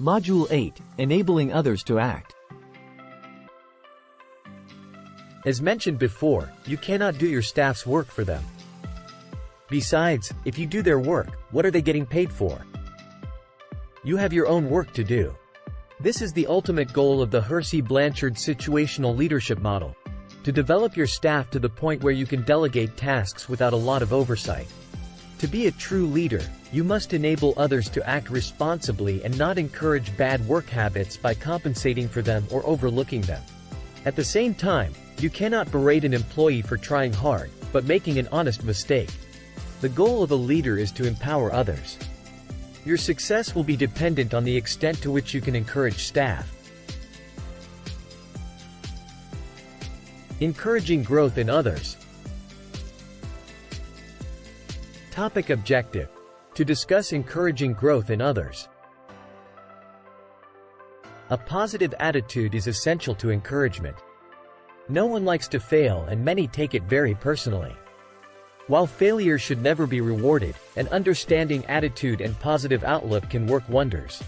Module 8, Enabling Others to Act. As mentioned before, you cannot do your staff's work for them. Besides, if you do their work, what are they getting paid for? You have your own work to do. This is the ultimate goal of the Hersey-Blanchard situational leadership model. To develop your staff to the point where you can delegate tasks without a lot of oversight. To be a true leader, you must enable others to act responsibly and not encourage bad work habits by compensating for them or overlooking them. At the same time, you cannot berate an employee for trying hard, but making an honest mistake. The goal of a leader is to empower others. Your success will be dependent on the extent to which you can encourage staff. Encouraging growth in others. Topic objective. To discuss encouraging growth in others. A positive attitude is essential to encouragement. No one likes to fail and many take it very personally. While failure should never be rewarded, an understanding attitude and positive outlook can work wonders.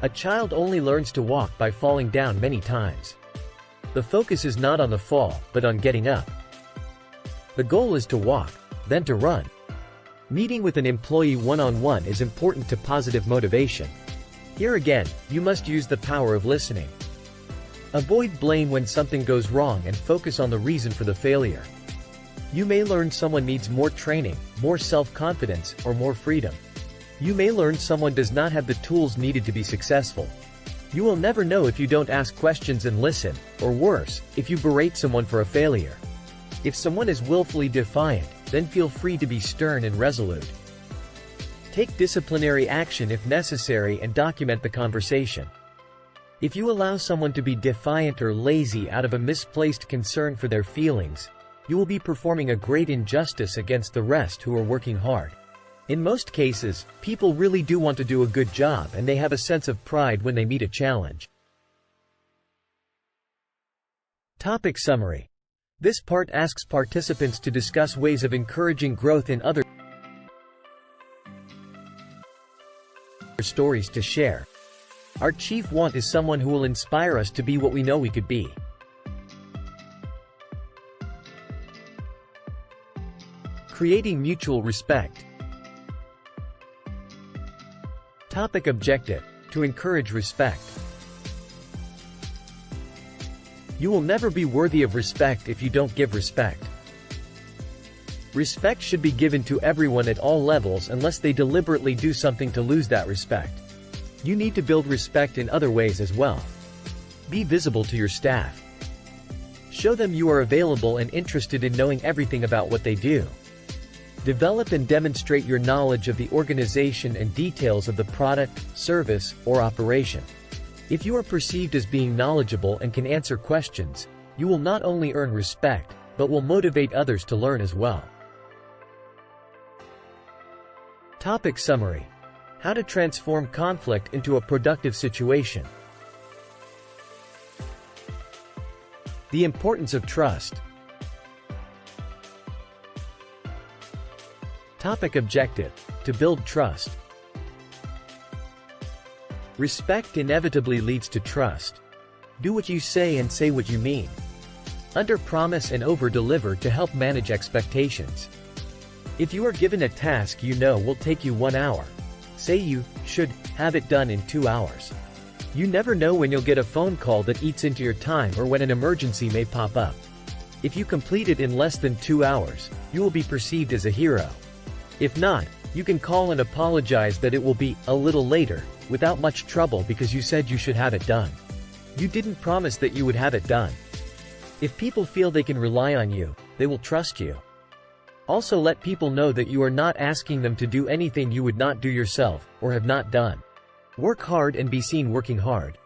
A child only learns to walk by falling down many times. The focus is not on the fall, but on getting up. The goal is to walk, then to run. Meeting with an employee one-on-one is important to positive motivation. Here again, you must use the power of listening. Avoid blame when something goes wrong and focus on the reason for the failure. You may learn someone needs more training, more self-confidence, or more freedom. You may learn someone does not have the tools needed to be successful. You will never know if you don't ask questions and listen, or worse, if you berate someone for a failure. If someone is willfully defiant, then feel free to be stern and resolute. Take disciplinary action if necessary and document the conversation. If you allow someone to be defiant or lazy out of a misplaced concern for their feelings, you will be performing a great injustice against the rest who are working hard. In most cases, people really do want to do a good job and they have a sense of pride when they meet a challenge. Topic summary. This part asks participants to discuss ways of encouraging growth in others. Stories to share. Our chief want is someone who will inspire us to be what we know we could be. Creating mutual respect. Topic objective. To encourage respect. You will never be worthy of respect if you don't give respect. Respect should be given to everyone at all levels unless they deliberately do something to lose that respect. You need to build respect in other ways as well. Be visible to your staff. Show them you are available and interested in knowing everything about what they do. Develop and demonstrate your knowledge of the organization and details of the product, service, or operation. If you are perceived as being knowledgeable and can answer questions, you will not only earn respect, but will motivate others to learn as well. Topic summary. How to transform conflict into a productive situation. The importance of trust. Topic objective. To build trust. Respect inevitably leads to trust. Do what you say and say what you mean. Under-promise and over-deliver to help manage expectations. If you are given a task you know will take you 1 hour, say you should have it done in 2 hours. You never know when you'll get a phone call that eats into your time or when an emergency may pop up. If you complete it in less than 2 hours, you will be perceived as a hero. If not, you can call and apologize that it will be a little later, without much trouble because you said you should have it done. You didn't promise that you would have it done. If people feel they can rely on you, they will trust you. Also let people know that you are not asking them to do anything you would not do yourself, or have not done. Work hard and be seen working hard.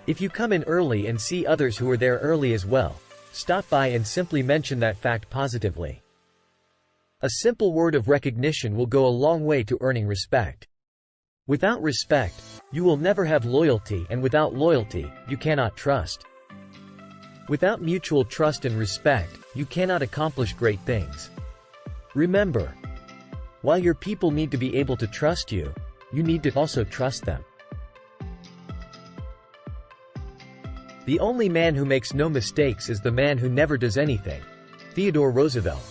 If you come in early and see others who are there early as well, stop by and simply mention that fact positively. A simple word of recognition will go a long way to earning respect. Without respect, you will never have loyalty, and without loyalty, you cannot trust. Without mutual trust and respect, you cannot accomplish great things. Remember, while your people need to be able to trust you, you need to also trust them. The only man who makes no mistakes is the man who never does anything. Theodore Roosevelt.